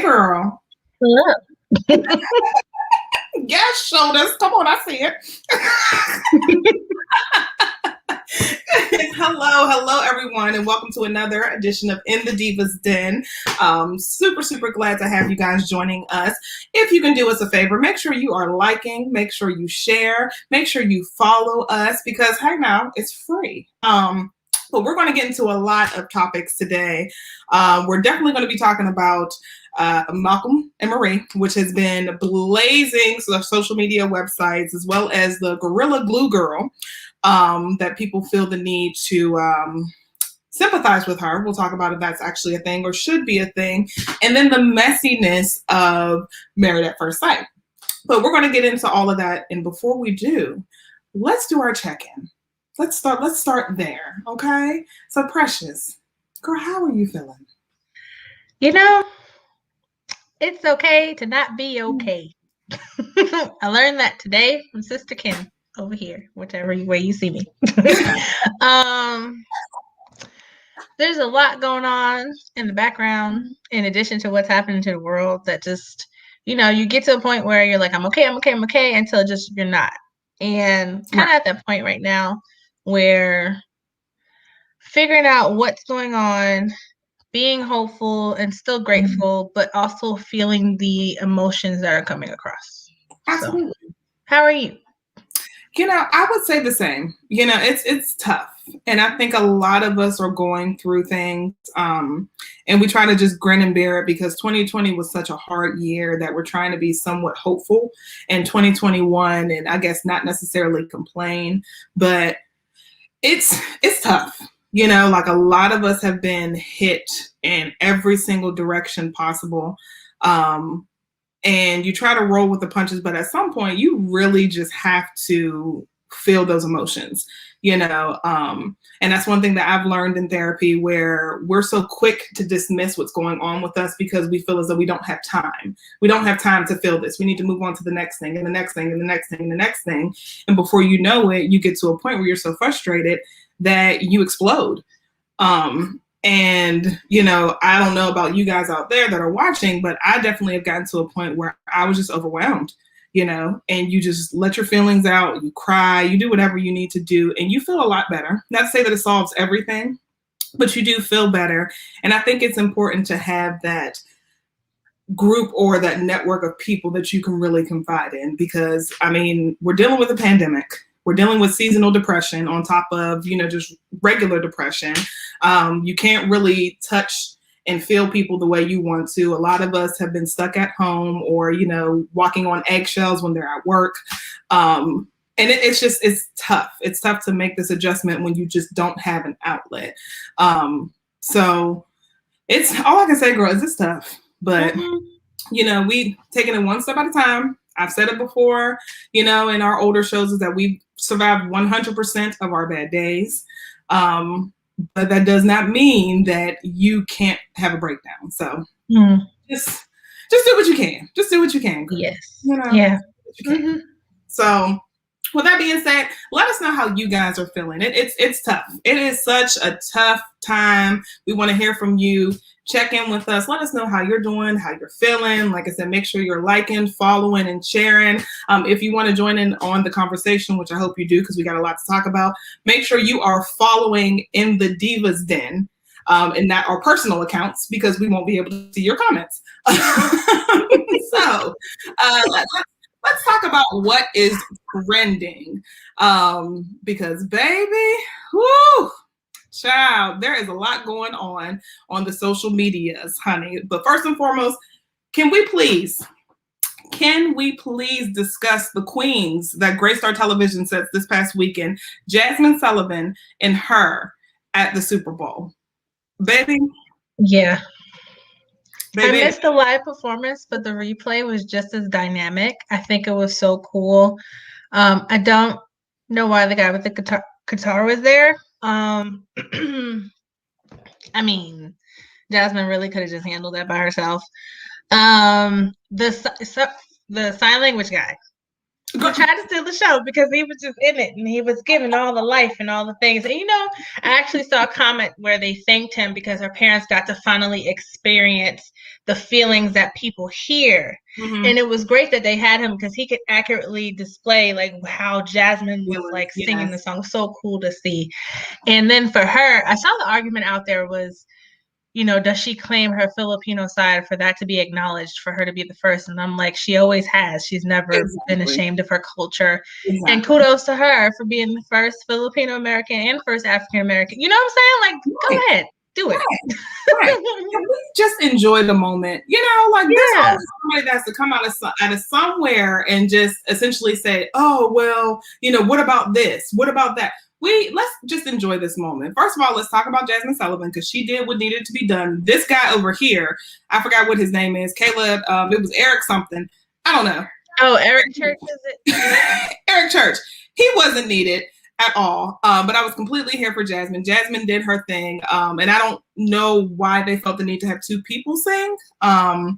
girl. Hello. Yes, shoulders. Come on, I see it. Hello, everyone, and welcome to another edition of In the Divas Den. Super glad to have you guys joining us. If you can do us a favor, make sure you are liking, make sure you share, make sure you follow us because, hey, now it's free. But we're going to get into a lot of topics today. We're definitely going to be talking about Malcolm and Marie, which has been blazing social media websites, as well as the Gorilla Glue Girl, that people feel the need to sympathize with her. We'll talk about if that's actually a thing or should be a thing. And then the messiness of Married at First Sight. But we're going to get into all of that. And before we do, let's do our check-in. Let's start there, okay? So Precious, girl, how are you feeling? You know, it's okay to not be okay. I learned that today from Sister Kim over here, whichever way you see me. There's a lot going on in the background, in addition to what's happening to the world, that just, you get to a point where you're like, I'm okay, until just you're not. And kind of at that point right now where figuring out what's going on, being hopeful and still grateful, but also feeling the emotions that are coming across. Absolutely. So, how are you? I would say the same. It's tough. And I think a lot of us are going through things and we try to just grin and bear it because 2020 was such a hard year that we're trying to be somewhat hopeful in 2021 and I guess not necessarily complain, but it's tough. Like a lot of us have been hit in every single direction possible. And you try to roll with the punches, but at some point you really just have to feel those emotions, and that's one thing that I've learned in therapy where we're so quick to dismiss what's going on with us because we feel as though we don't have time. We don't have time to feel this. We need to move on to the next thing and the next thing and the next thing and the next thing. And before you know it, you get to a point where you're so frustrated that you explode. And, I don't know about you guys out there that are watching, but I definitely have gotten to a point where I was just overwhelmed, and you just let your feelings out, you cry, you do whatever you need to do, and you feel a lot better. Not to say that it solves everything, but you do feel better. And I think it's important to have that group or that network of people that you can really confide in because, we're dealing with a pandemic. We're dealing with seasonal depression on top of, just regular depression. You can't really touch and feel people the way you want to. A lot of us have been stuck at home or, walking on eggshells when they're at work. And it's tough. It's tough to make this adjustment when you just don't have an outlet. So it's all I can say, girl, is it's tough. But, we taking it one step at a time. I've said it before, in our older shows is that we've survived 100% of our bad days. But that does not mean that you can't have a breakdown. So just do what you can. Just do what you can. Girl. Yes. Yeah. So with that being said, let us know how you guys are feeling. It's tough. It is such a tough time. We want to hear from you. Check in with us. Let us know how you're doing, how you're feeling. Like I said, make sure you're liking, following, and sharing. If you want to join in on the conversation, which I hope you do because we got a lot to talk about, make sure you are following In the Divas Den and not our personal accounts because we won't be able to see your comments. So let's talk about what is trending because, baby, whoo, child, there is a lot going on the social medias, honey. But first and foremost, can we please discuss the queens that Grey Star Television sets this past weekend? Jasmine Sullivan and her at the Super Bowl. Baby? Yeah. Baby. I missed the live performance, but the replay was just as dynamic. I think it was so cool. I don't know why the guy with the guitar was there. Jasmine really could have just handled that by herself. The sign language guy. who tried to steal the show because he was just in it and he was giving all the life and all the things. And I actually saw a comment where they thanked him because her parents got to finally experience the feelings that people hear. Mm-hmm. And it was great that they had him because he could accurately display like how Jasmine was like singing the song. So cool to see. And then for her, I saw the argument out there was, does she claim her Filipino side for that to be acknowledged, for her to be the first? And I'm like, she always has. She's never been ashamed of her culture. Exactly. And kudos to her for being the first Filipino American and first African American. You know what I'm saying? Like, go ahead, do it. Right. We just enjoy the moment. There's always somebody that has to come out of somewhere and just essentially say, oh, well, what about this? What about that? Let's just enjoy this moment. First of all, let's talk about Jasmine Sullivan because she did what needed to be done. This guy over here, I forgot what his name is. Caleb, it was Eric something. I don't know. Oh, Eric Church, is it? Eric Church. He wasn't needed at all. But I was completely here for Jasmine. Jasmine did her thing. And I don't know why they felt the need to have two people sing. Yeah.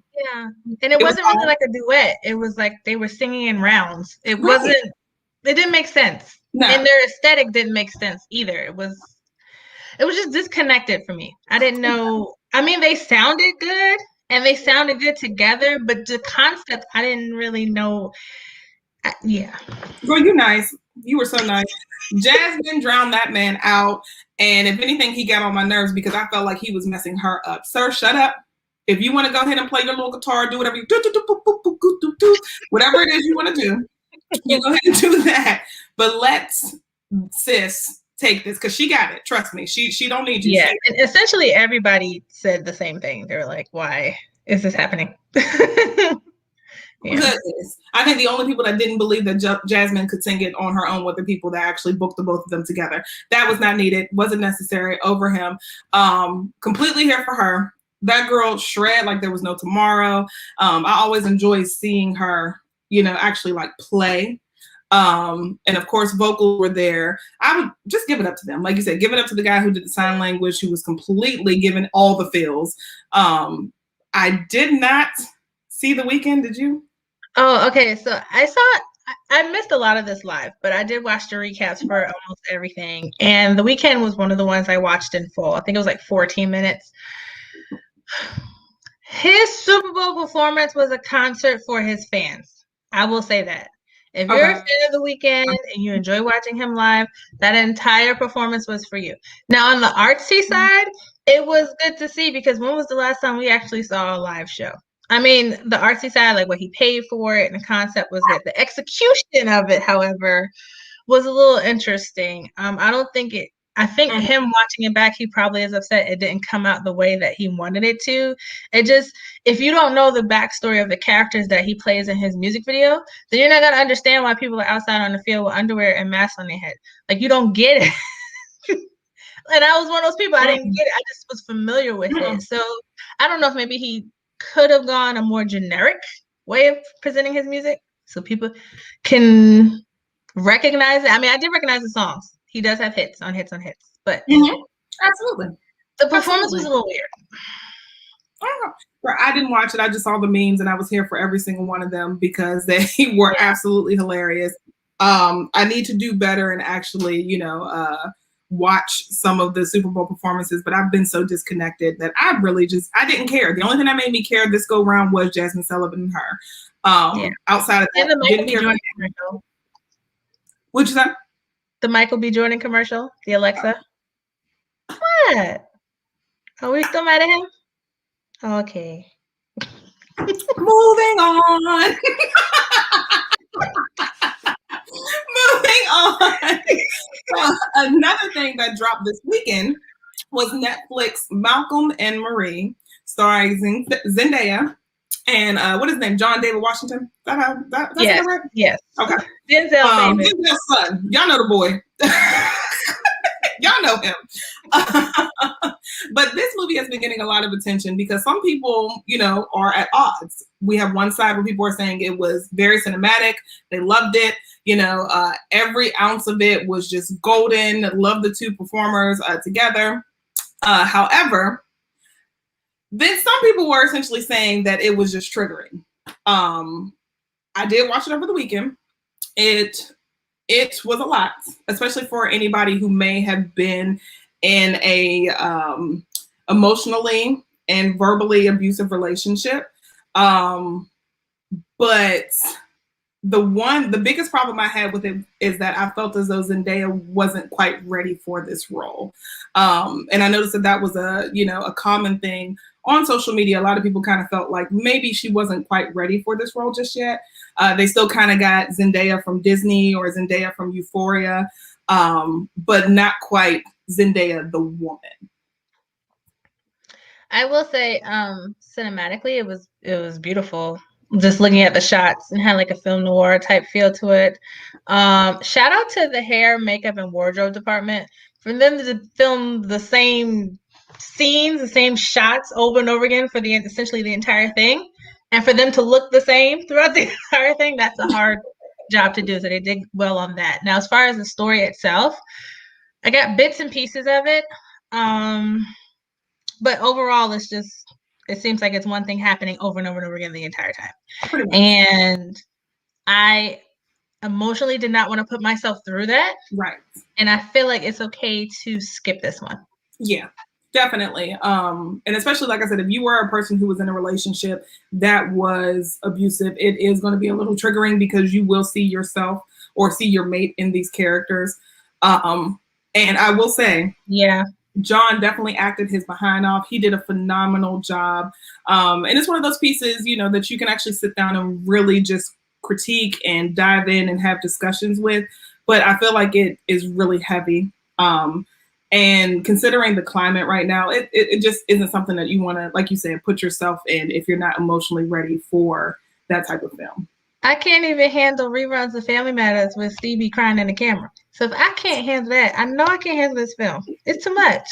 And it wasn't really like a duet. It was like they were singing in rounds. It didn't make sense. No. And their aesthetic didn't make sense either. It was just disconnected for me. I didn't know. I mean, they sounded good and they sounded good together, but the concept, I didn't really know. Yeah. Girl, you nice. You were so nice. Jasmine drowned that man out. And if anything, he got on my nerves because I felt like he was messing her up. Sir, shut up. If you want to go ahead and play your little guitar, do whatever you do, whatever it is you want to do, you go ahead and do that. But let's sis take this because she got it. Trust me. She don't need you. Yeah. And essentially everybody said the same thing. They were like, why is this happening? Yeah. I think the only people that didn't believe that Jasmine could sing it on her own were the people that actually booked the both of them together. That was not needed, wasn't necessary over him. Completely here for her. That girl shred like there was no tomorrow. I always enjoy seeing her, actually like play. And of course, vocals were there. I would just give it up to them. Like you said, give it up to the guy who did the sign language, who was completely given all the feels. I did not see The Weeknd. Did you? Oh, okay. So I missed a lot of this live, but I did watch the recaps for almost everything. And The Weeknd was one of the ones I watched in full. I think it was like 14 minutes. His Super Bowl performance was a concert for his fans. I will say that. If you're a fan of The Weeknd and you enjoy watching him live, that entire performance was for you. Now, on the artsy side, it was good to see because when was the last time we actually saw a live show? I mean, the artsy side, like what he paid for it and the concept was good. The execution of it, however, was a little interesting. I think him watching it back, he probably is upset it didn't come out the way that he wanted it to. If you don't know the backstory of the characters that he plays in his music video, then you're not going to understand why people are outside on the field with underwear and masks on their head. Like, you don't get it. And I was one of those people, I didn't get it. I just was familiar with it. So I don't know if maybe he could have gone a more generic way of presenting his music so people can recognize it. I mean, I did recognize the songs. He does have hits on hits, but absolutely, the performance was a little weird. I didn't watch it. I just saw the memes, and I was here for every single one of them because they were absolutely hilarious. I need to do better and actually, watch some of the Super Bowl performances, but I've been so disconnected that I didn't care. The only thing that made me care this go round was Jasmine Sullivan and her. Outside of that, and the Michael B. Jordan commercial. Which is that? The Michael B. Jordan commercial, the Alexa. What? Are we still mad at him? Okay. Moving on. Moving on. Another thing that dropped this weekend was Netflix Malcolm and Marie, starring Zendaya and what is his name? John David Washington. That's right? Yes. Okay. Denzel's son. Y'all know the boy. Y'all know him. But this movie has been getting a lot of attention because some people, are at odds. We have one side where people are saying it was very cinematic. They loved it. Every ounce of it was just golden. Loved the two performers together. However, then some people were essentially saying that it was just triggering. I did watch it over the weekend. it was a lot, especially for anybody who may have been in a emotionally and verbally abusive relationship. But the biggest problem I had with it is that I felt as though Zendaya wasn't quite ready for this role. And I noticed that was a common thing on social media. A lot of people kind of felt like maybe she wasn't quite ready for this role just yet. They still kind of got Zendaya from Disney or Zendaya from Euphoria, but not quite Zendaya the woman. I will say, cinematically, it was beautiful. Just looking at the shots and had like a film noir type feel to it. Shout out to the hair, makeup, and wardrobe department for them to film the same scenes, the same shots over and over again for essentially the entire thing, and for them to look the same throughout the entire thing. That's a hard job to do. So they did well on that. Now, as far as the story itself, I got bits and pieces of it. But overall, it seems like it's one thing happening over and over and over again the entire time. And I emotionally did not want to put myself through that. Right. And I feel like it's okay to skip this one. Yeah, definitely. And especially, like I said, if you were a person who was in a relationship that was abusive, it is going to be a little triggering because you will see yourself or see your mate in these characters. And I will say, yeah, John definitely acted his behind off. He did a phenomenal job. And it's one of those pieces, that you can actually sit down and really just critique and dive in and have discussions with. But I feel like it is really heavy. And considering the climate right now, it just isn't something that you want to, like you said, put yourself in if you're not emotionally ready for that type of film. I can't even handle reruns of Family Matters with Stevie crying in the camera. So if I can't handle that, I know I can't handle this film. It's too much.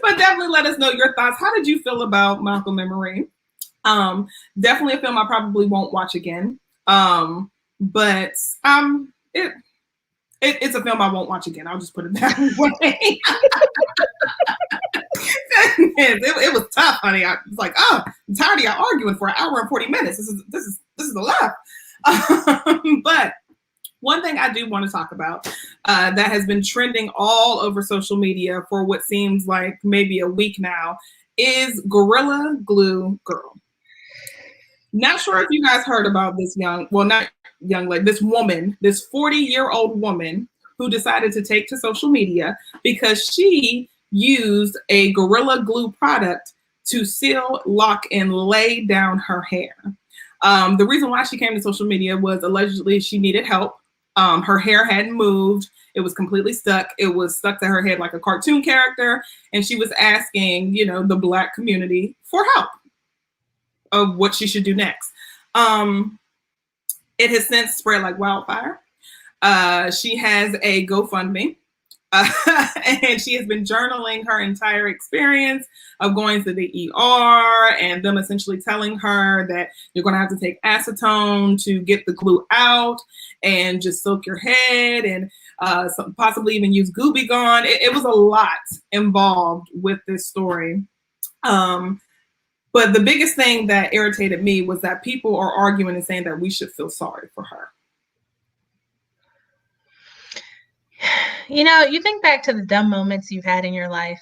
But definitely let us know your thoughts. How did you feel about Malcolm and Marie? Definitely a film I probably won't watch again. But it's a film I won't watch again. I'll just put it that way. It was tough, honey. I was like, I'm tired of y'all arguing for an hour and 40 minutes. This is a lot. But one thing I do want to talk about that has been trending all over social media for what seems like maybe a week now is Gorilla Glue Girl. Not sure if you guys heard about this this woman, this 40-year-old woman who decided to take to social media because she used a Gorilla Glue product to seal, lock, and lay down her hair. The reason why she came to social media was allegedly she needed help. Her hair hadn't moved. It was completely stuck. It was stuck to her head like a cartoon character. And she was asking, the Black community for help of what she should do next. It has since spread like wildfire. She has a GoFundMe. And she has been journaling her entire experience of going to the ER and them essentially telling her that you're going to have to take acetone to get the glue out and just soak your head and possibly even use Gooby Gone. It was a lot involved with this story. But the biggest thing that irritated me was that people are arguing and saying that we should feel sorry for her. You think back to the dumb moments you've had in your life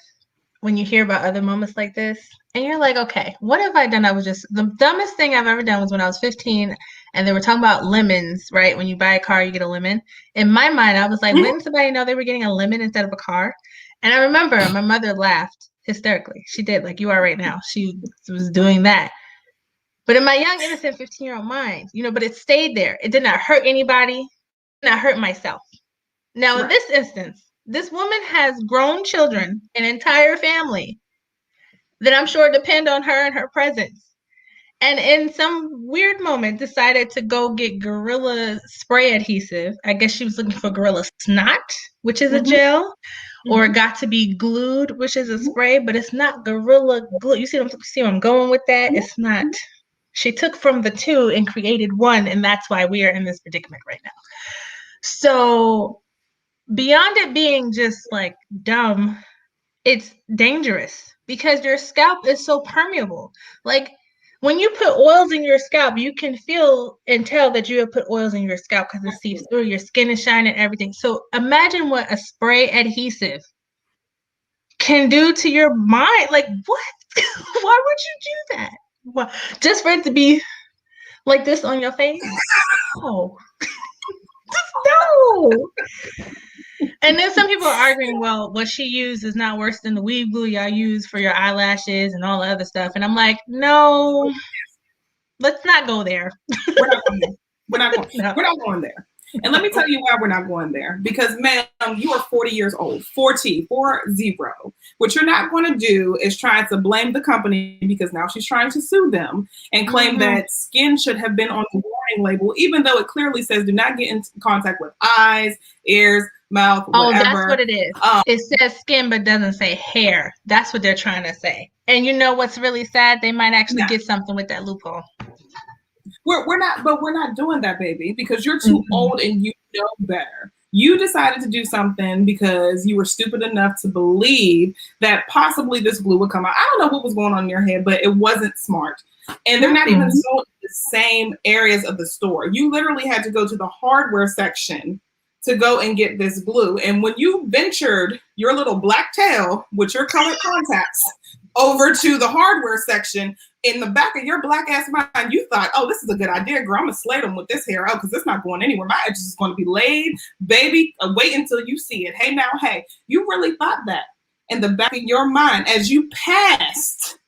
when you hear about other moments like this, and you're like, okay, what have I done? The dumbest thing I've ever done was when I was 15, and they were talking about lemons, right? When you buy a car, you get a lemon. In my mind, I was like, didn't somebody know they were getting a lemon instead of a car? And I remember my mother laughed hysterically. She did, like you are right now. She was doing that. But in my young, innocent 15-year-old mind, but it stayed there. It did not hurt anybody. It did not hurt myself. Now, in this instance, this woman has grown children, an entire family that I'm sure depend on her and her presence. And in some weird moment, decided to go get Gorilla spray adhesive. I guess she was looking for Gorilla Snot, which is a gel, or it got to be glued, which is a spray, but it's not Gorilla Glue. You see where I'm going with that? It's not. She took from the two and created one, and that's why we are in this predicament right now. So beyond it being just like dumb, it's dangerous because your scalp is so permeable. Like when you put oils in your scalp, you can feel and tell that you have put oils in your scalp because it seeps through. Your skin is shining, everything. So imagine what a spray adhesive can do to your mind. Like, what? Why would you do that? What? Just for it to be like this on your face? Oh, no. And then some people are arguing, well, what she used is not worse than the weave glue y'all use for your eyelashes and all the other stuff. And I'm like, no, let's not go there. We're not going there. We're not going. No. We're not going there. And let me tell you why we're not going there. Because, ma'am, you are 40 years old. 40. What you're not going to do is try to blame the company, because now she's trying to sue them and claim that skin should have been on the warning label, even though it clearly says do not get in contact with eyes, ears, mouth, whatever. Oh, that's what it is. It says skin, but doesn't say hair. That's what they're trying to say. And you know what's really sad? They might actually get something with that loophole. We're not doing that, baby, because you're too old and you know better. You decided to do something because you were stupid enough to believe that possibly this glue would come out. I don't know what was going on in your head, but it wasn't smart. And they're not even sold in the same areas of the store. You literally had to go to the hardware section to go and get this glue. And when you ventured your little black tail with your colored contacts over to the hardware section, in the back of your black ass mind, you thought, oh, this is a good idea, girl. I'm gonna slay them with this hair out because it's not going anywhere. My edges is going to be laid, baby. Wait until you see it. Hey, now, hey, you really thought that in the back of your mind as you passed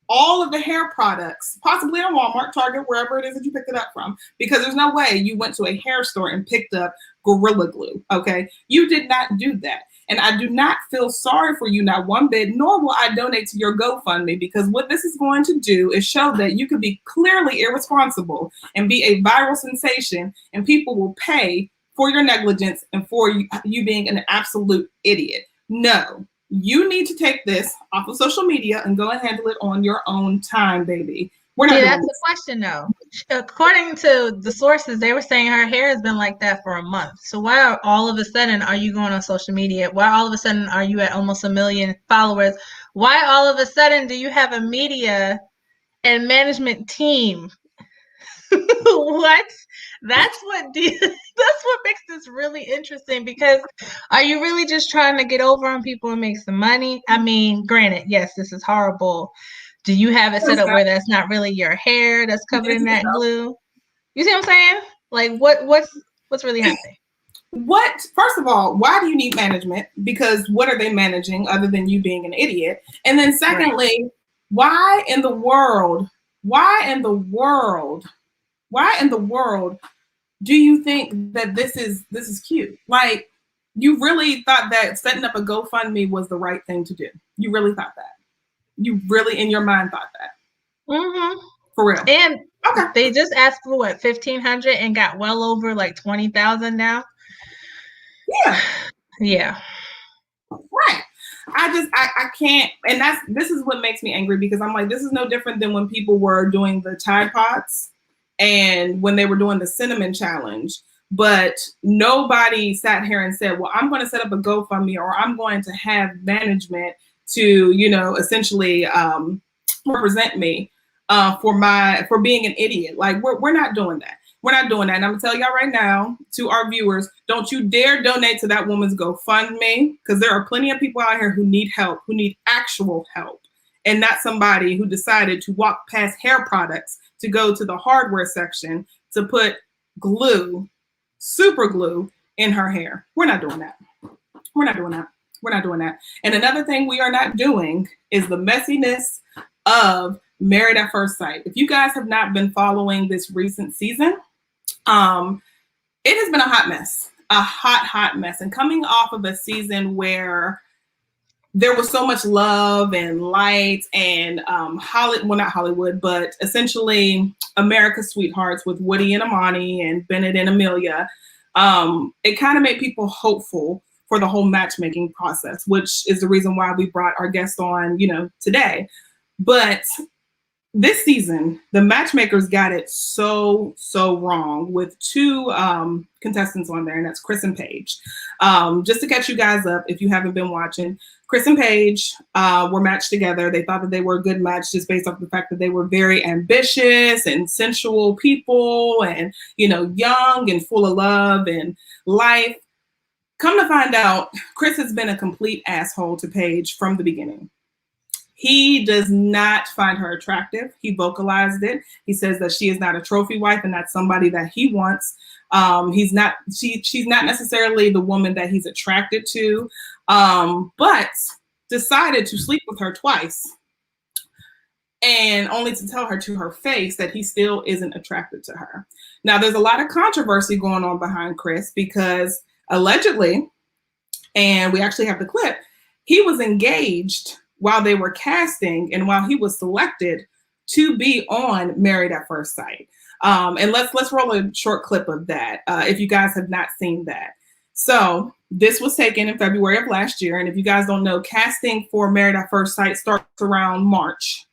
all of the hair products, possibly in Walmart, Target, wherever it is that you picked it up from, because there's no way you went to a hair store and picked up Gorilla Glue, okay? You did not do that. And I do not feel sorry for you, not one bit, nor will I donate to your GoFundMe, because what this is going to do is show that you could be clearly irresponsible and be a viral sensation, and people will pay for your negligence and for you being an absolute idiot. No, you need to take this off of social media and go and handle it on your own time, baby. We're not. That's the question, though. According to the sources, they were saying her hair has been like that for a month. So why all of a sudden are you going on social media? Why all of a sudden are you at almost 1 million followers? Why all of a sudden do you have a media and management team? What? That's what makes this really interesting, because are you really just trying to get over on people and make some money? I mean, granted, yes, this is horrible. Do you have it set up where that's not really your hair that's covered in that glue? You see what I'm saying? Like, what's really happening? First of all, why do you need management? Because what are they managing other than you being an idiot? And then secondly, why in the world do you think that this is cute? Like, you really thought that setting up a GoFundMe was the right thing to do? You really thought that? You really, in your mind, thought that? For real? And they just asked for what, 1,500 and got well over like 20,000 now. Yeah. Right. I can't, and this is what makes me angry, because I'm like, this is no different than when people were doing the Tide Pods and when they were doing the cinnamon challenge, but nobody sat here and said, well, I'm going to set up a GoFundMe, or I'm going to have management to, essentially represent me for being an idiot. Like, we're not doing that. We're not doing that. And I'm gonna tell y'all right now, to our viewers, don't you dare donate to that woman's GoFundMe, because there are plenty of people out here who need help, who need actual help, and not somebody who decided to walk past hair products to go to the hardware section to put glue, super glue, in her hair. We're not doing that. We're not doing that. We're not doing that. And another thing we are not doing is the messiness of Married at First Sight. If you guys have not been following this recent season, it has been a hot mess, a hot mess. And coming off of a season where there was so much love and light and not Hollywood, but essentially America's Sweethearts with Woody and Imani and Bennett and Amelia, it kind of made people hopeful for the whole matchmaking process, which is the reason why we brought our guest on, today. But this season, the matchmakers got it so wrong with two contestants on there, and that's Chris and Paige. Just to catch you guys up, if you haven't been watching, Chris and Paige were matched together. They thought that they were a good match just based off the fact that they were very ambitious and sensual people and, you know, young and full of love and life. Come to find out, Chris has been a complete asshole to Paige from the beginning. He does not find her attractive. He vocalized it. He says that she is not a trophy wife and that's somebody that he wants. She's not necessarily the woman that he's attracted to, but decided to sleep with her twice and only to tell her to her face that he still isn't attracted to her. Now, there's a lot of controversy going on behind Chris because allegedly, and we actually have the clip, he was engaged while they were casting and while he was selected to be on Married at First Sight. And let's roll a short clip of that if you guys have not seen that. So this was taken in February of last year. And if you guys don't know, casting for Married at First Sight starts around March,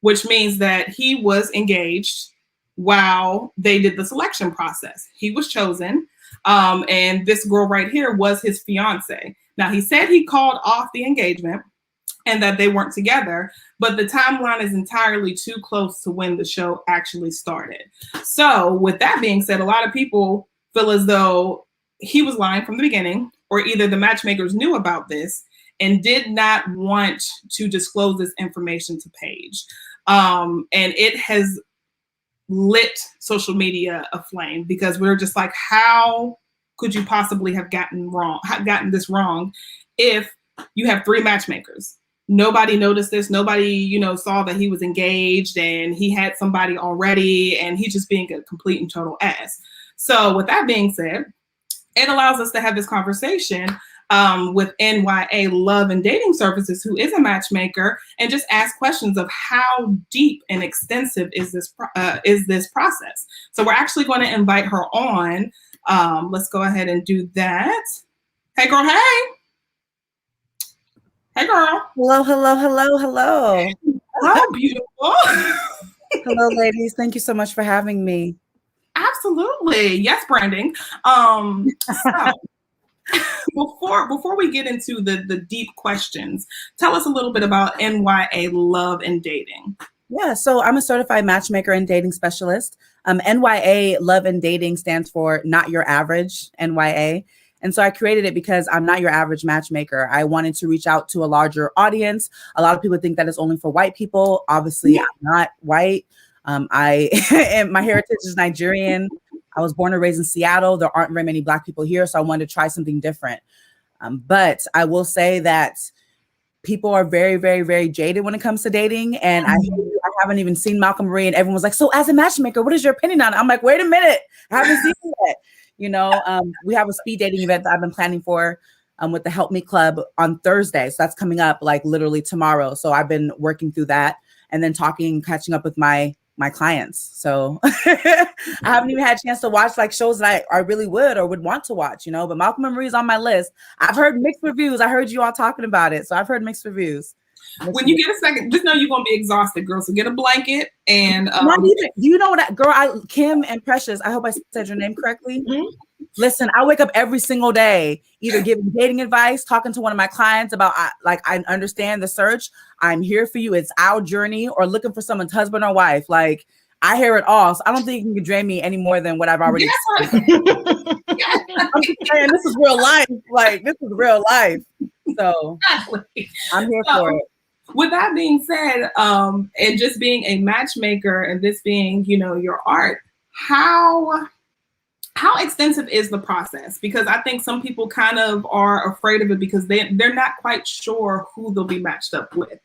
which means that he was engaged while they did the selection process. He was chosen. And this girl right here was his fiance. Now, he said he called off the engagement and that they weren't together, but the timeline is entirely too close to when the show actually started. So with that being said, a lot of people feel as though he was lying from the beginning, or either the matchmakers knew about this and did not want to disclose this information to Paige. And it has lit social media aflame because we're just like, how could you possibly have gotten this wrong if you have 3 matchmakers? Nobody noticed this. Nobody, you know, saw that he was engaged and he had somebody already and he's just being a complete and total ass. So with that being said, it allows us to have this conversation with N.Y.A Love and Dating Services, who is a matchmaker, and just ask questions of how deep and extensive is this process. So we're actually going to invite her on. Let's go ahead and do that. Hey, girl. Hey. Hey, girl. Hello, hello, hello, hello. Oh, beautiful. Hello, ladies. Thank you so much for having me. Absolutely. Yes, branding. So before we get into the deep questions, tell us a little bit about N.Y.A Love and Dating. Yeah, so I'm a certified matchmaker and dating specialist. N.Y.A Love and Dating stands for Not Your Average N.Y.A. And so I created it because I'm not your average matchmaker. I wanted to reach out to a larger audience. A lot of people think that it's only for white people. Obviously, yeah. I'm not white. My heritage is Nigerian. I was born and raised in Seattle. There aren't very many Black people here, so I wanted to try something different. But I will say that people are very, very, very jaded when it comes to dating. And I haven't even seen Malcolm Marie, and everyone's like, so as a matchmaker, what is your opinion on it? I'm like, wait a minute, I haven't seen it. You know, we have a speed dating event that I've been planning for with the Help Me Club on Thursday. So that's coming up like literally tomorrow. So I've been working through that and then catching up with my clients. So I haven't even had a chance to watch like shows that I really would want to watch, you know, but Malcolm and Marie is on my list. I've heard mixed reviews. I heard you all talking about it. So I've heard mixed reviews. When you get a second, just know you're going to be exhausted, girl. So get a blanket and not even, do you know what, girl, Kim and Precious, I hope I said your name correctly. Mm-hmm. Listen, I wake up every single day, either giving dating advice, talking to one of my clients about, I understand the search. I'm here for you. It's our journey, or looking for someone's husband or wife. Like, I hear it all. So I don't think you can drain me any more than what I've already experienced. I'm just saying, this is real life. Like, this is real life. So exactly. I'm here for it. With that being said, and just being a matchmaker and this being, you know, your art, how extensive is the process? Because I think some people kind of are afraid of it because they're not quite sure who they'll be matched up with.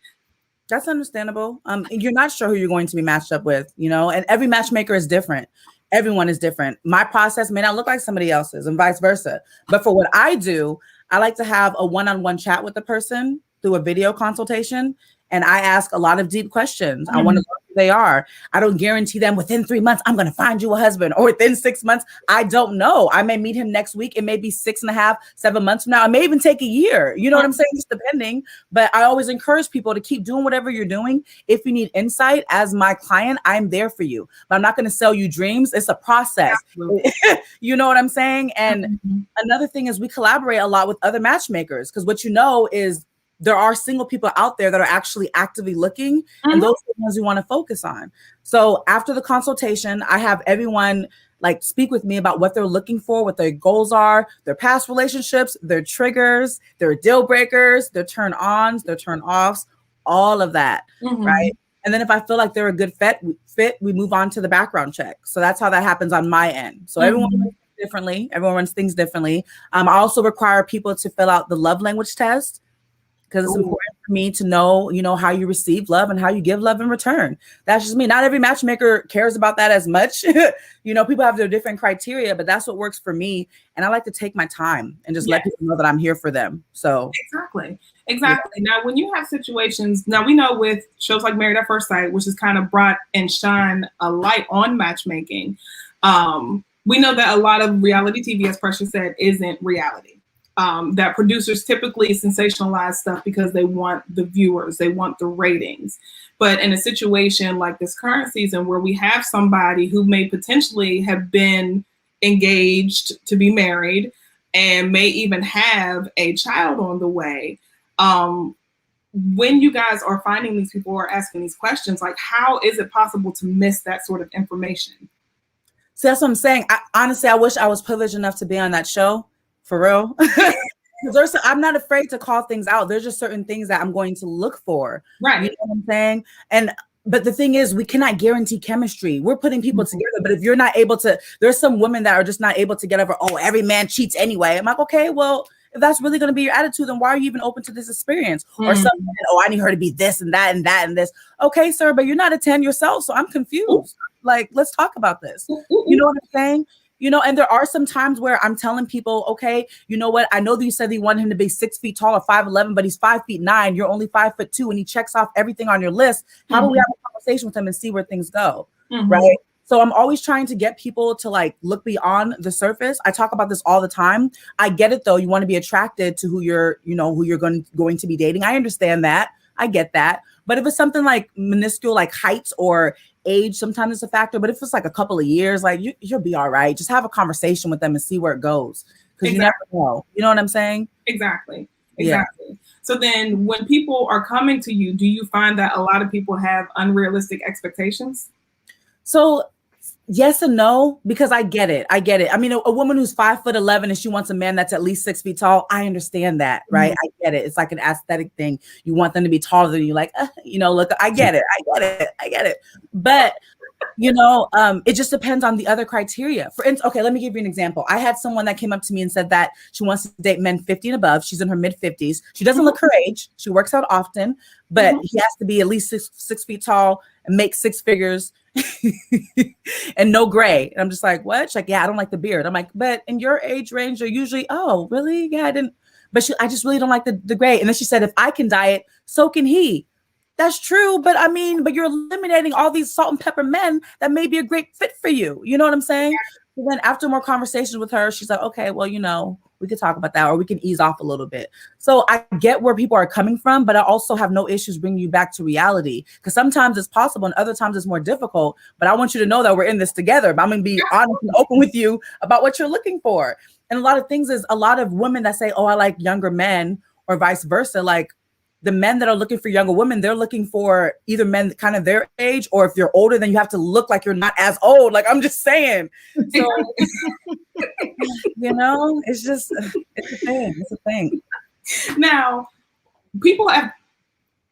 That's understandable. You're not sure who you're going to be matched up with, you know, and every matchmaker is different. Everyone is different. My process may not look like somebody else's and vice versa. But for what I do, I like to have a one-on-one chat with the person through a video consultation. And I ask a lot of deep questions. I want to know who they are. I don't guarantee them within 3 months, I'm going to find you a husband, or within 6 months. I don't know. I may meet him next week. It may be 6.5, 7 months from now. It may even take a year. You know what I'm saying? Just depending. But I always encourage people to keep doing whatever you're doing. If you need insight as my client, I'm there for you. But I'm not going to sell you dreams. It's a process. You know what I'm saying? And another thing is we collaborate a lot with other matchmakers, because what you know is there are single people out there that are actually actively looking, and those are the ones we want to focus on. So after the consultation, I have everyone like speak with me about what they're looking for, what their goals are, their past relationships, their triggers, their deal breakers, their turn ons, their turn offs, all of that, right? And then if I feel like they're a good fit, we move on to the background check. So that's how that happens on my end. So everyone runs differently. Everyone runs things differently. I also require people to fill out the love language test, because it's important for me to know, you know, how you receive love and how you give love in return. That's just me. Not every matchmaker cares about that as much. You know, people have their different criteria, but that's what works for me. And I like to take my time and just let people know that I'm here for them. So exactly. Yeah. Now, when you have situations, now we know with shows like Married at First Sight, which has kind of brought and shine a light on matchmaking, we know that a lot of reality TV, as Precious said, isn't reality. That producers typically sensationalize stuff because they want the viewers, they want the ratings. But in a situation like this current season where we have somebody who may potentially have been engaged to be married and may even have a child on the way, when you guys are finding these people or asking these questions, like how is it possible to miss that sort of information? So that's what I'm saying. Honestly, I wish I was privileged enough to be on that show. For real. I'm not afraid to call things out. There's just certain things that I'm going to look for. Right. You know what I'm saying? But the thing is, we cannot guarantee chemistry. We're putting people together, but if you're not able to, there's some women that are just not able to get over, oh, every man cheats anyway. I'm like, okay, well, if that's really going to be your attitude, then why are you even open to this experience? Or something, oh, I need her to be this and that and that and this. Okay, sir, but you're not a 10 yourself, so I'm confused. Like, let's talk about this. You know what I'm saying? You know, and there are some times where I'm telling people, okay, you know what? I know that you said you want him to be 6 feet tall or 5'11", but he's 5'9". You're only 5'2", and he checks off everything on your list. How do we have a conversation with him and see where things go? Right. So I'm always trying to get people to like look beyond the surface. I talk about this all the time. I get it though. You want to be attracted to who you're going to be dating. I understand that. I get that. But if it's something like minuscule, like height or age, sometimes it's a factor. But if it's like a couple of years, like you'll be all right. Just have a conversation with them and see where it goes. Because you never know. You know what I'm saying? Exactly. Yeah. So then when people are coming to you, do you find that a lot of people have unrealistic expectations? So yes and no, because I get it. I mean, a woman who's 5'11" and she wants a man that's at least 6 feet tall. I understand that, right? I get it. It's like an aesthetic thing. You want them to be taller than you. Like, look, I get it. But it just depends on the other criteria. For instance, okay, let me give you an example. I had someone that came up to me and said that she wants to date men 50 and above. She's in her mid 50s. She doesn't look her age. She works out often, but he has to be at least six feet tall and make six figures. And no gray. And I'm just like, what? She's like, yeah, I don't like the beard. I'm like, but in your age range, they're usually, oh, really? Yeah, I didn't. But I just really don't like the gray. And then she said, if I can dye it, so can he. That's true. But but you're eliminating all these salt and pepper men that may be a great fit for you. You know what I'm saying? And then after more conversations with her, she's like, okay, well, we could talk about that, or we can ease off a little bit. So I get where people are coming from, but I also have no issues bringing you back to reality, because sometimes it's possible and other times it's more difficult. But I want you to know that we're in this together. But I'm going to be honest and open with you about what you're looking for. And a lot of things is a lot of women that say, oh, I like younger men, or vice versa. Like the men that are looking for younger women, they're looking for either men kind of their age, or if you're older, then you have to look like you're not as old. Like, I'm just saying. So, it's a thing. Now, people have,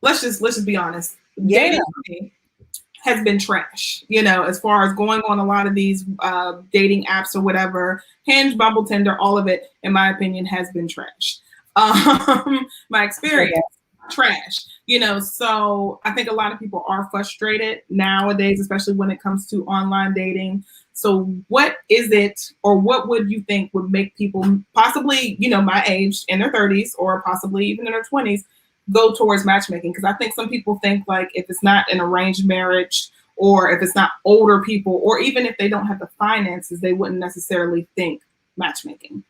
let's just be honest. Yeah. Dating has been trash, as far as going on a lot of these dating apps or whatever. Hinge, Bumble, Tinder, all of it, in my opinion, has been trash. My experience. Trash, so I think a lot of people are frustrated nowadays, especially when it comes to online dating. So what is it, or what would you think would make people possibly, my age, in their 30s, or possibly even in their 20s, go towards matchmaking? Because I think some people think like if it's not an arranged marriage, or if it's not older people, or even if they don't have the finances, they wouldn't necessarily think matchmaking.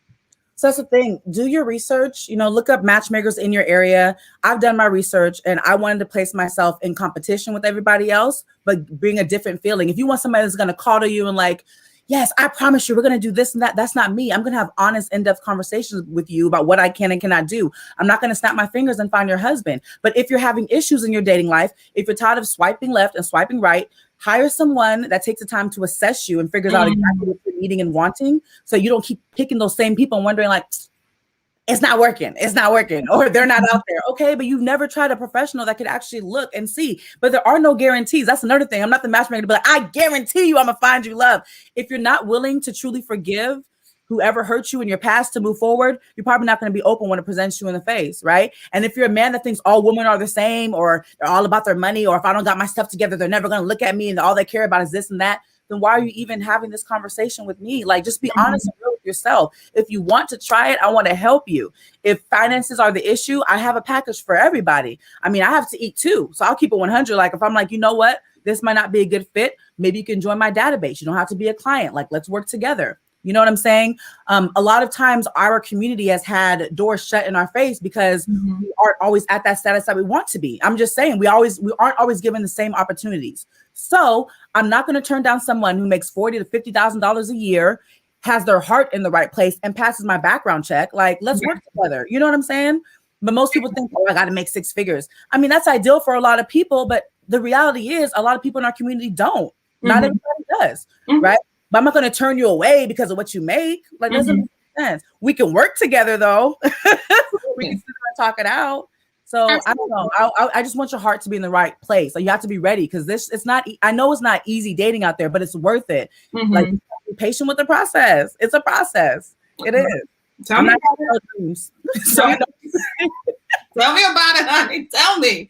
So that's the thing. Do your research, look up matchmakers in your area. I've done my research, and I wanted to place myself in competition with everybody else, but bring a different feeling. If you want somebody that's going to call to you and like, yes, I promise you, we're going to do this and that. That's not me. I'm going to have honest, in-depth conversations with you about what I can and cannot do. I'm not going to snap my fingers and find your husband. But if you're having issues in your dating life, if you're tired of swiping left and swiping right, hire someone that takes the time to assess you and figures out exactly what you're needing and wanting, so you don't keep picking those same people and wondering like, it's not working, or they're not out there. Okay, but you've never tried a professional that could actually look and see. But there are no guarantees. That's another thing. I'm not the matchmaker, but I guarantee you I'm gonna find you love. If you're not willing to truly forgive whoever hurt you in your past to move forward, you're probably not going to be open when it presents you in the face, right? And if you're a man that thinks all women are the same, or they're all about their money, or if I don't got my stuff together, they're never going to look at me and all they care about is this and that, then why are you even having this conversation with me? Like, just be honest and real with yourself. If you want to try it, I want to help you. If finances are the issue, I have a package for everybody. I mean, I have to eat too. So I'll keep it 100. Like, if I'm like, you know what, this might not be a good fit, maybe you can join my database. You don't have to be a client. Like, let's work together. You know what I'm saying? A lot of times our community has had doors shut in our face because we aren't always at that status that we want to be. I'm just saying we aren't always given the same opportunities. So I'm not going to turn down someone who makes $40,000 to $50,000 a year, has their heart in the right place, and passes my background check. Like, let's work together. You know what I'm saying? But most people think, oh, I got to make 6 figures. I mean, that's ideal for a lot of people, but the reality is a lot of people in our community don't. Not everybody does, right? But I'm not going to turn you away because of what you make. Like, doesn't make sense. We can work together though. We can talk it out. So I don't know. I just want your heart to be in the right place. Like, you have to be ready, because it's not. I know it's not easy dating out there, but it's worth it. Like, be patient with the process. It's a process. It is. Tell me about it. Tell me about it, honey. Tell me.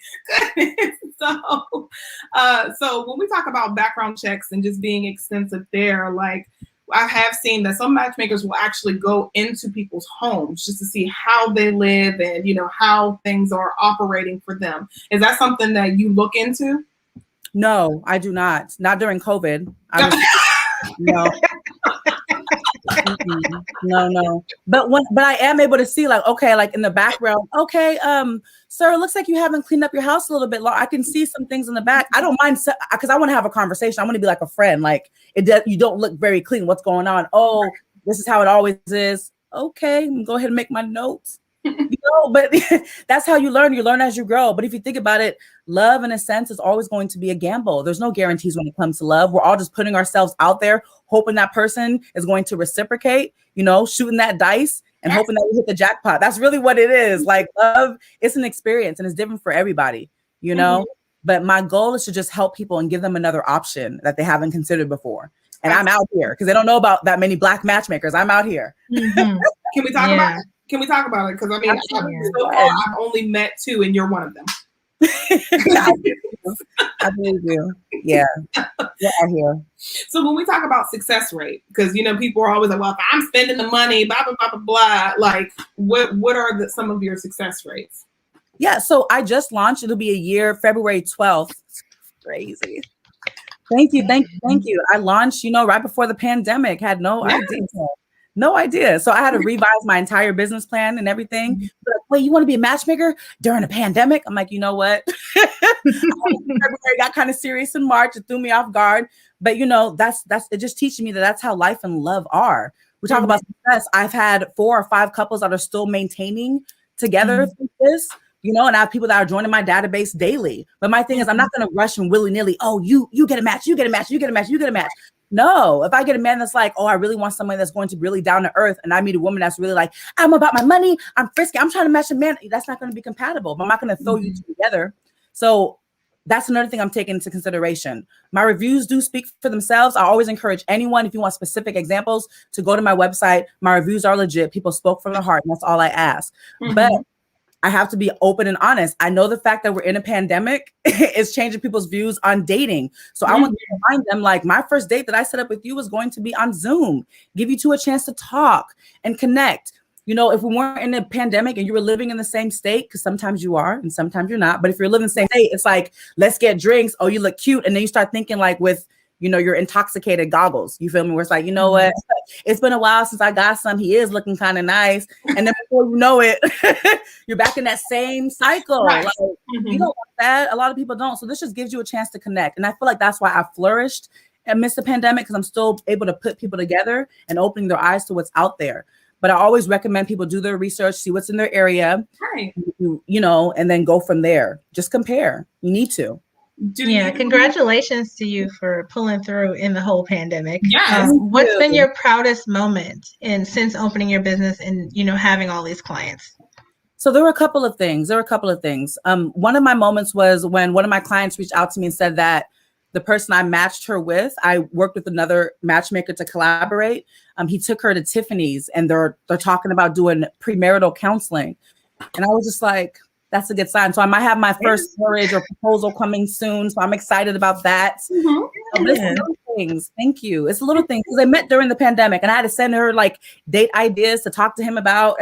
So when we talk about background checks and just being extensive there, like, I have seen that some matchmakers will actually go into people's homes just to see how they live and, you know, how things are operating for them. Is that something that you look into? No, I do not. Not during COVID. No. No. But I am able to see, like, okay, like in the background, okay, sir, it looks like you haven't cleaned up your house a little bit. I can see some things in the back. I don't mind, because I want to have a conversation. I want to be like a friend. Like, you don't look very clean. What's going on? Oh, this is how it always is. Okay, go ahead and make my notes. But that's how you learn. You learn as you grow. But if you think about it, love, in a sense, is always going to be a gamble. There's no guarantees when it comes to love. We're all just putting ourselves out there, hoping that person is going to reciprocate, shooting that dice and hoping that we hit the jackpot. That's really what it is. Like, love, it's an experience, and it's different for everybody, But my goal is to just help people and give them another option that they haven't considered before. And I'm out here because they don't know about that many Black matchmakers. I'm out here. Can we talk about it? Can we talk about it? Because I mean, so far I've only met 2, and you're one of them. I believe you. Yeah. We're out here. So when we talk about success rate, because people are always like, well, if I'm spending the money, blah blah blah blah blah. Like, what are some of your success rates? Yeah. So I just launched. It'll be a year, February 12th. It's crazy. Thank you. I launched, right before the pandemic. Had no idea. No idea. So I had to revise my entire business plan and everything. But like, wait, you want to be a matchmaker during a pandemic? I'm like, you know what? February got kind of serious in March. It threw me off guard. But that's it. Just teaching me that's how life and love are. We talk about success. I've had 4 or 5 couples that are still maintaining together through this. And I have people that are joining my database daily. But my thing is, I'm not going to rush and willy-nilly. Oh, you get a match. You get a match. You get a match. You get a match. No, if I get a man that's like, oh, I really want somebody that's going to be really down to earth, and I meet a woman that's really like, I'm about my money, I'm frisky, I'm trying to match a man, that's not going to be compatible. But I'm not going to throw you two together. So that's another thing I'm taking into consideration. My reviews do speak for themselves. I always encourage anyone, if you want specific examples, to go to my website. My reviews are legit. People spoke from their heart, and that's all I ask. But I have to be open and honest. I know the fact that we're in a pandemic is changing people's views on dating. So I want to remind them, like, my first date that I set up with you was going to be on Zoom, give you 2 a chance to talk and connect. If we weren't in a pandemic and you were living in the same state, because sometimes you are and sometimes you're not, but if you're living in the same state, it's like, let's get drinks. Oh, you look cute. And then you start thinking like with, your intoxicated goggles. You feel me? Where it's like, what? It's been a while since I got some. He is looking kind of nice. And then before you know it, you're back in that same cycle. Right. Like, you don't want that. A lot of people don't. So this just gives you a chance to connect. And I feel like that's why I flourished amidst the pandemic because I'm still able to put people together and opening their eyes to what's out there. But I always recommend people do their research, see what's in their area, Right. you know, and then go from there. Just compare. You need to. Congratulations to you for pulling through in the whole pandemic. Yes. What's been your proudest moment since opening your business and, you know, having all these clients? So there were a couple of things. One of my moments was when one of my clients reached out to me and said that the person I matched her with, I worked with another matchmaker to collaborate. He took her to Tiffany's and they're talking about doing premarital counseling. And I was just like, that's a good sign. So I might have my first marriage or proposal coming soon. So I'm excited about that. Mm-hmm. It's little things. Thank you. It's little things because I met during the pandemic and I had to send her like date ideas to talk to him about.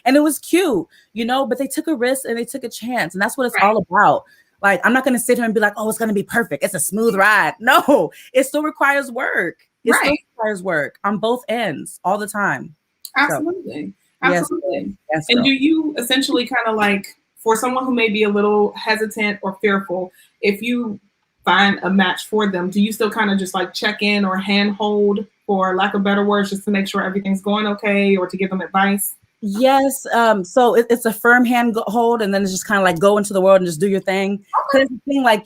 And it was cute, you know, but they took a risk and they took a chance. And that's what it's all about. Like, I'm not going to sit here and be like, oh, it's going to be perfect. It's a smooth ride. No, it still requires work. Still requires work on both ends all the time. Absolutely. So, absolutely. Yes, and do you essentially kind of like, for someone who may be a little hesitant or fearful, if you find a match for them, do you still kind of just like check in or handhold, for lack of better words, just to make sure everything's going okay or to give them advice? Yes. So it's a firm hand hold, and then it's just kind of like go into the world and just do your thing. Because the thing, like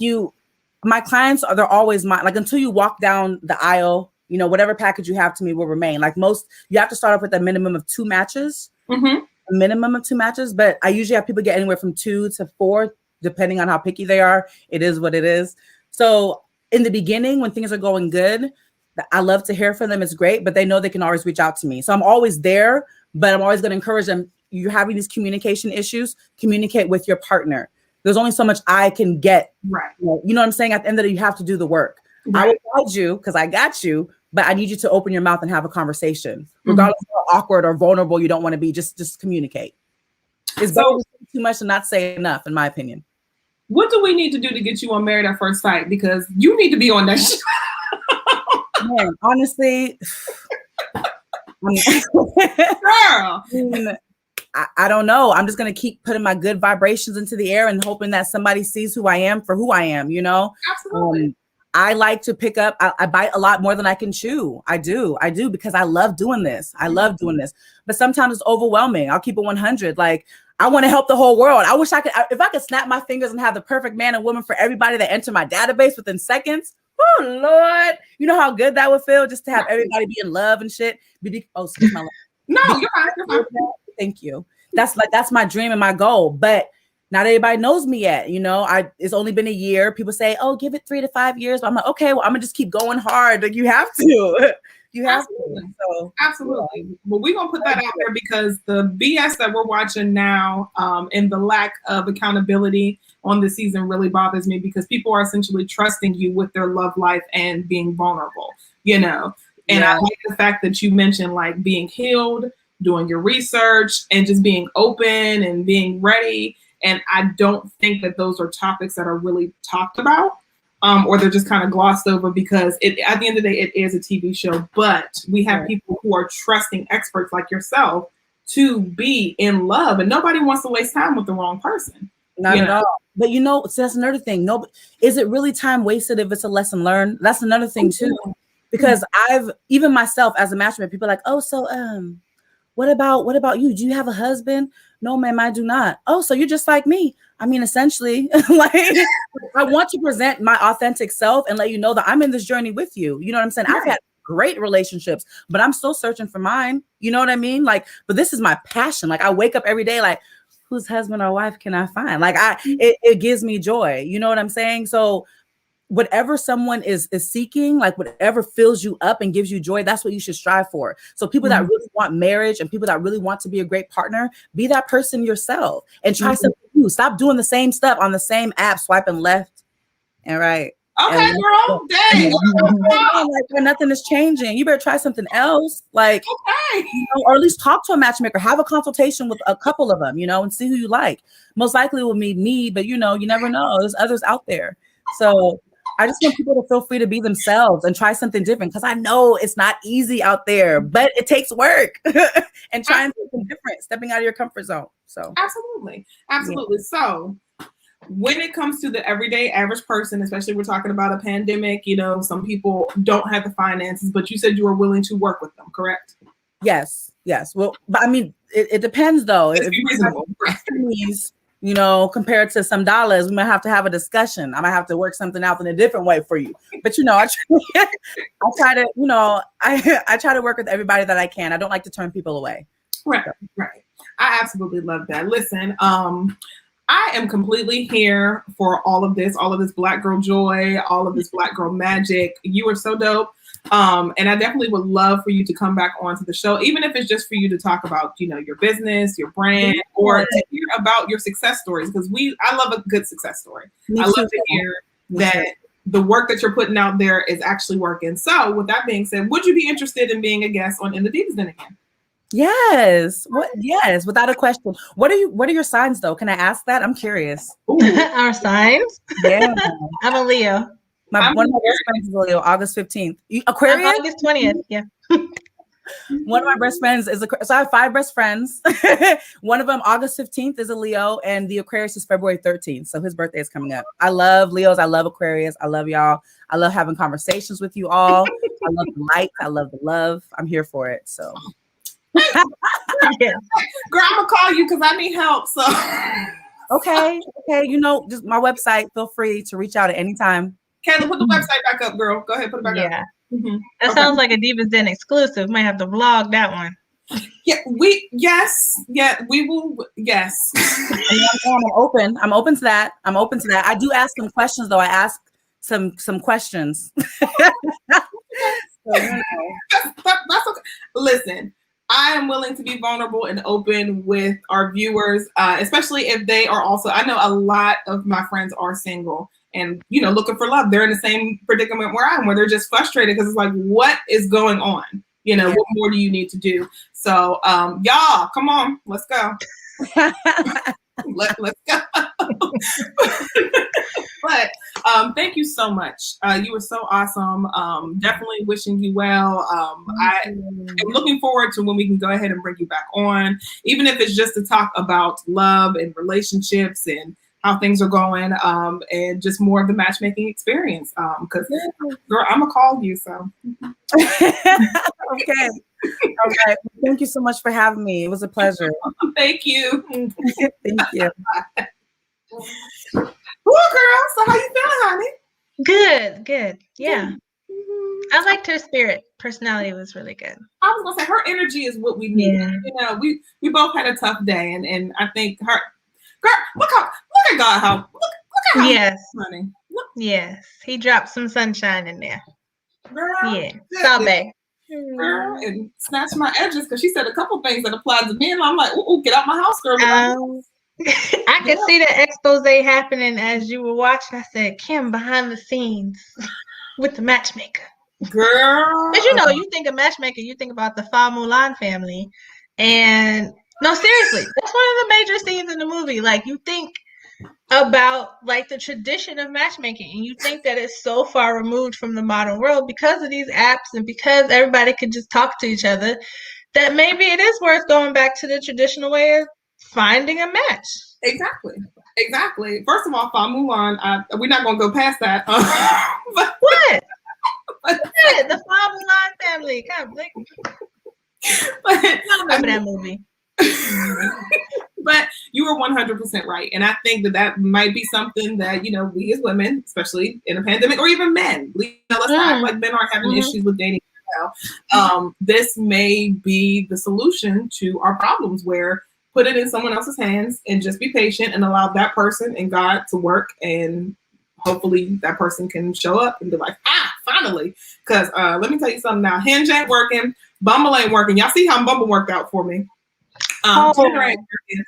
my clients they're always mine. Like until you walk down the aisle, you know, whatever package you have to me will remain. Like you have to start off with a minimum of 2 matches. Mm-hmm. A minimum of 2 matches, but I usually have people get anywhere from 2 to 4, depending on how picky they are. It is what it is. So in the beginning, when things are going good, I love to hear from them. It's great, but they know they can always reach out to me. So I'm always there, but I'm always going to encourage them. You're having these communication issues, communicate with your partner. There's only so much I can get. Right. You know what I'm saying? At the end of the day, you have to do the work. Right. I will guide you because I got you, but I need you to open your mouth and have a conversation, regardless of how awkward or vulnerable you don't want to be. Just communicate. It's better to say too much and not say enough, in my opinion. What do we need to do to get you on Married at First Sight? Because you need to be on that show. Man, honestly, girl. I don't know. I'm just going to keep putting my good vibrations into the air and hoping that somebody sees who I am for who I am, you know? Absolutely. I like to pick up, I bite a lot more than I can chew. I do because I love doing this. But sometimes it's overwhelming. I'll keep it 100. Like, I want to help the whole world. I wish if I could snap my fingers and have the perfect man and woman for everybody that enter my database within seconds. Oh, Lord. You know how good that would feel just to have everybody be in love and shit. Excuse my No, you're fine. Thank you. That's my dream and my goal. But not everybody knows me yet. You know, it's only been a year. People say, oh, give it 3 to 5 years. But I'm like, okay, well, I'm gonna just keep going hard. Like, you have to. You have Absolutely. to. So, absolutely. Well, we're gonna put that out there because the BS that we're watching now, and the lack of accountability on this season really bothers me, because people are essentially trusting you with their love life and being vulnerable, you know. And I like the fact that you mentioned like being healed, doing your research, and just being open and being ready. And I don't think that those are topics that are really talked about, or they're just kind of glossed over, because at the end of the day, it is a TV show. But we have people who are trusting experts like yourself to be in love, and nobody wants to waste time with the wrong person. Not at all. But you know, so that's another thing. No, is it really time wasted if it's a lesson learned? That's another thing too. Because even myself as a matchmaker, people are like, oh, so what about you? Do you have a husband? No, ma'am, I do not. Oh, so you're just like me. I mean, essentially, like, I want to present my authentic self and let you know that I'm in this journey with you. You know what I'm saying? I've had great relationships, but I'm still searching for mine. You know what I mean? Like, but this is my passion. Like, I wake up every day like, whose husband or wife can I find? Like, it gives me joy. You know what I'm saying? So whatever someone is seeking, like whatever fills you up and gives you joy, that's what you should strive for. So people that really want marriage and people that really want to be a great partner, be that person yourself and try something new. Stop doing the same stuff on the same app, swiping left and right. Okay, girl. Dang. Like, nothing is changing. You better try something else. Like, you know, or at least talk to a matchmaker. Have a consultation with a couple of them, you know, and see who you like. Most likely it will be me, but you know, you never know. There's others out there. So I just want people to feel free to be themselves and try something different, because I know it's not easy out there, but it takes work and trying something different, stepping out of your comfort zone. So absolutely. So when it comes to the everyday average person, especially we're talking about a pandemic, you know, some people don't have the finances, but you said you were willing to work with them, correct? Yes. Well, but I mean, it depends though. Let's If be you reasonable. have pennies, you know, compared to some dollars, we might have to have a discussion. I might have to work something out in a different way for you. But you know, I try to, you know, I try to work with everybody that I can. I don't like to turn people away. Right. I absolutely love that. Listen, I am completely here for all of this Black girl joy, all of this Black girl magic. You are so dope. And I definitely would love for you to come back onto the show, even if it's just for you to talk about, you know, your business, your brand, or to hear about your success stories. Because I love a good success story. I love to hear that the work that you're putting out there is actually working. So with that being said, would you be interested in being a guest on In the Divas Den again? Yes. Yes, without a question. What are your signs though? Can I ask that? I'm curious. Our signs? Yeah. I'm a Leo. One of my best friends is a Leo, August 15th. Aquarius? I'm August 20th. Yeah. One of my best friends is so I have 5 best friends. One of them, August 15th, is a Leo, and the Aquarius is February 13th. So his birthday is coming up. I love Leos. I love Aquarius. I love y'all. I love having conversations with you all. I love the light. I love the love. I'm here for it. So Yeah. Girl, I'm gonna call you because I need help. So okay. You know, just my website. Feel free to reach out at any time. Kayla, put the website back up, girl. Go ahead, put it back up. Mm-hmm. That sounds like a Divas Den exclusive. Might have to vlog that one. Yeah, we will. Yes. I'm open. I'm open to that. I do ask some questions though. I ask some questions. So, you know. That's okay. Listen, I am willing to be vulnerable and open with our viewers, especially if they are also. I know a lot of my friends are single and, you know, looking for love. They're in the same predicament where I am, where they're just frustrated because it's like, what is going on? You know, what more do you need to do? So, y'all, come on, let's go. Let's go. But thank you so much. You were so awesome. Definitely wishing you well. I am looking forward to when we can go ahead and bring you back on, even if it's just to talk about love and relationships and how things are going, and just more of the matchmaking experience. Because girl, I'm gonna call you. So okay. All right. Thank you so much for having me. It was a pleasure. Thank you. Thank you. Ooh, girl. So how you feeling, honey? Good. Yeah. I liked her spirit. Personality was really good. I was gonna say her energy is what we need. Yeah. You know, we both had a tough day, and I think her girl, look at God, how look at how yes, honey. Look, yes, he dropped some sunshine in there. girl, Yeah, Sabe. Girl, and snatched my edges because she said a couple things that applied to me, and I'm like, ooh, get out my house, girl. I could see the expose happening as you were watching. I said, Kim behind the scenes with the matchmaker. Girl. Because, you know, you think of matchmaker, you think about the Fa Mulan family. And no, seriously, that's one of the major scenes in the movie. Like, you think about, like, the tradition of matchmaking, and you think that it's so far removed from the modern world because of these apps and because everybody could just talk to each other, that maybe it is worth going back to the traditional way of finding a match. Exactly. First of all, Fa Mulan, we're not going to go past that. But what? Yeah, the Fa Mulan family. God, I remember that movie. But you were 100% right. And I think that might be something that, you know, we as women, especially in a pandemic, or even men, let's not act like men aren't having issues with dating now. This may be the solution to our problems, where put it in someone else's hands and just be patient and allow that person and God to work, and hopefully that person can show up and be like, finally. Because let me tell you something now. Hinge ain't working. Bumble ain't working. Y'all see how Bumble worked out for me. Tinder ain't working.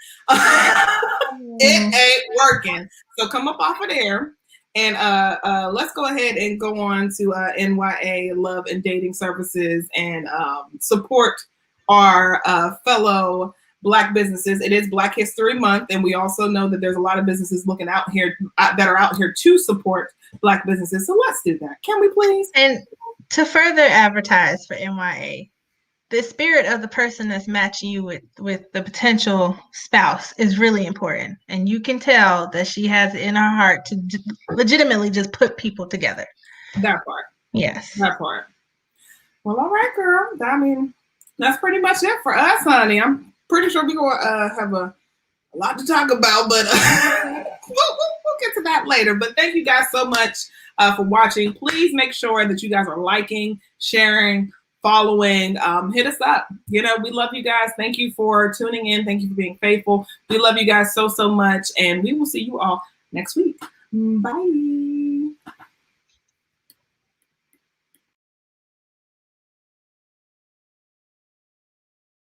It ain't working. So come up off of there. And let's go ahead and go on to N.Y.A. Love and Dating Services and support our fellow Black businesses. It is Black History Month, and we also know that there's a lot of businesses looking out here that are out here to support Black businesses. So let's do that. Can we please? And to further advertise for N.Y.A., the spirit of the person that's matching you with the potential spouse is really important. And you can tell that she has it in her heart to legitimately just put people together. That part. Yes. That part. Well, all right, girl. I mean, that's pretty much it for us, honey. I'm pretty sure we're going to have a lot to talk about, but we'll get to that later. But thank you guys so much for watching. Please make sure that you guys are liking, sharing, following. Hit us up. You know, we love you guys. Thank you for tuning in. Thank you for being faithful. We love you guys so much, and we will see you all next week. Bye.